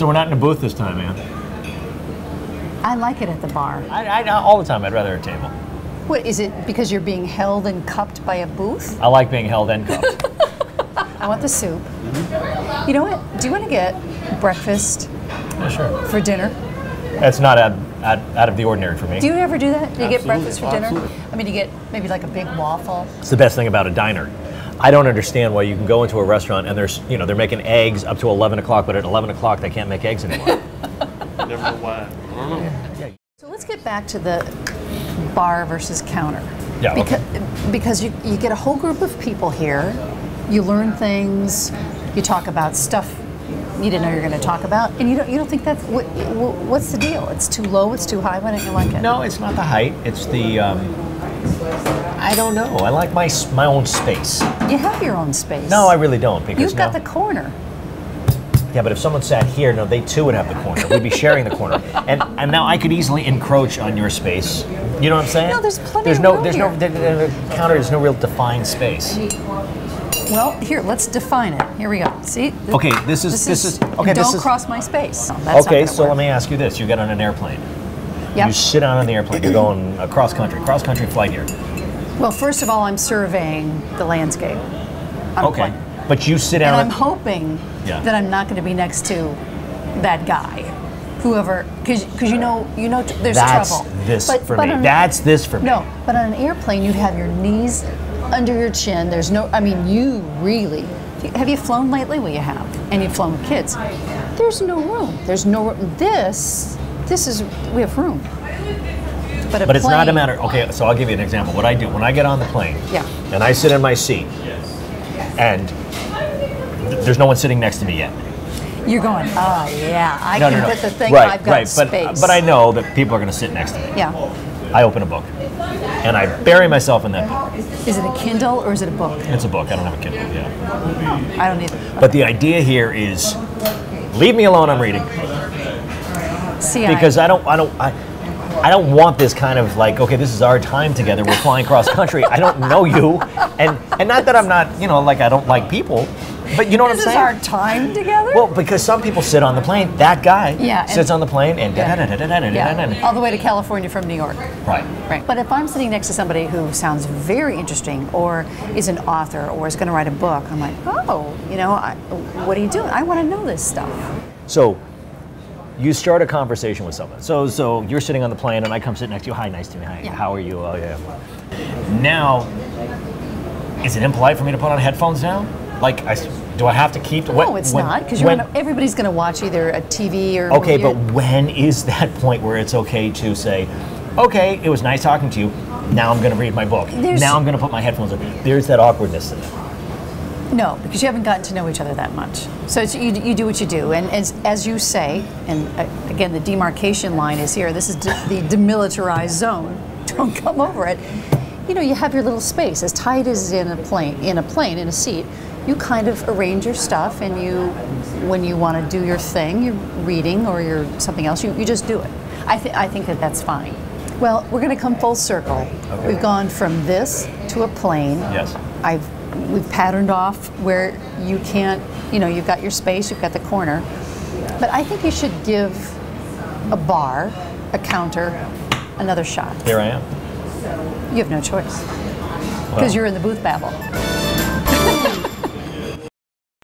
So we're not in a booth this time, man. I like it at the bar. I all the time, I'd rather a table. What, is it because you're being held and cupped by a booth? I like being held and cupped. I want the soup. You know what? Do you want to get breakfast Yeah, sure. for dinner? That's not out of the ordinary for me. Do you ever do that? Do you get Absolutely, breakfast for dinner? absolutely. I mean, you get maybe like a big waffle. It's the best thing about a diner. I don't understand why you can go into a restaurant and there's, they're making eggs up to 11 o'clock, but at 11 o'clock they can't make eggs anymore. Never know why. I don't know. So let's get back to the bar versus counter. Yeah, Because you get a whole group of people here, you learn things, you talk about stuff you didn't know you were going to talk about, and you don't think that's, what's the deal? It's too low, it's too high, why don't you like it? No, it's not the height, it's the, I don't know, I like my own space. You have your own space. No, I really don't, because You've got the corner. Yeah, but if someone sat here, no, they too would have the corner. We'd be sharing the corner, and now I could easily encroach on your space. You know what I'm saying? No, there's plenty of room here. The counter. There's no real defined space. Well, here, let's define it. Here we go. See? Okay, this is okay. Don't This is cross my space. No, that's okay. not So work. let me ask you this: you get on an airplane. Yep. You sit down on the airplane. You're going cross country flight here. Well, first of all, I'm surveying the landscape. Okay, but you sit down. And I'm hoping Yeah. that I'm not going to be next to that guy, whoever, because you know, there's trouble. That's this for me. No, but on an airplane, you have your knees under your chin. There's no, I mean, you really. Have you flown lately? Well, you have, and you've flown with kids. There's no room. There's no room. This is, we have room. But it's not a matter. Okay, so I'll give you an example. What I do when I get on the plane, Yeah. and I sit in my seat, and there's no one sitting next to me yet. You're going, oh yeah, I No, can no, no. put the thing, Right, I've got right. space. But I know that people are going to sit next to me. Yeah. I open a book, and I bury myself in that book. Is it a Kindle or is it a book? It's a book. I don't have a Kindle. Yeah. I don't either. But the idea here is, leave me alone. I'm reading. See, Because I don't want this kind of like, okay, this is our time together. We're flying cross country. I don't know you, and not that I'm not, like I don't like people, but you know what I'm This saying? is our time together? Well, because some people sit on the plane. That guy and- sits on the plane and Yeah, all the way to California from New York. Right. Right. But if I'm sitting next to somebody who sounds very interesting or is an author or is going to write a book, I'm like, oh, what are you doing? I want to know this stuff. So you start a conversation with someone. So you're sitting on the plane and I come sit next to you. Hi, nice to meet you. Hi, Yeah. how are you? Oh, yeah. Now, is it impolite for me to put on headphones now? Like, do I have to keep? No, it's not, because everybody's going to watch either a TV or. Okay, but when is that point where it's okay to say, okay, it was nice talking to you. Now I'm going to read my book. Now I'm going to put my headphones on. There's that awkwardness in it. No, because you haven't gotten to know each other that much. So you do what you do, and as you say, and again, the demarcation line is here. This is the demilitarized zone. Don't come over it. You have your little space, as tight as in a plane, in a seat. You kind of arrange your stuff, and when you want to do your thing, you're reading or you're something else, you just do it. I think that's fine. Well, we're going to come full circle. Okay. We've gone from this to a plane. Yes. We've patterned off where you can't, you've got your space, you've got the corner. But I think you should give a bar, a counter, another shot. Here I am. You have no choice. Because you're in the booth babble.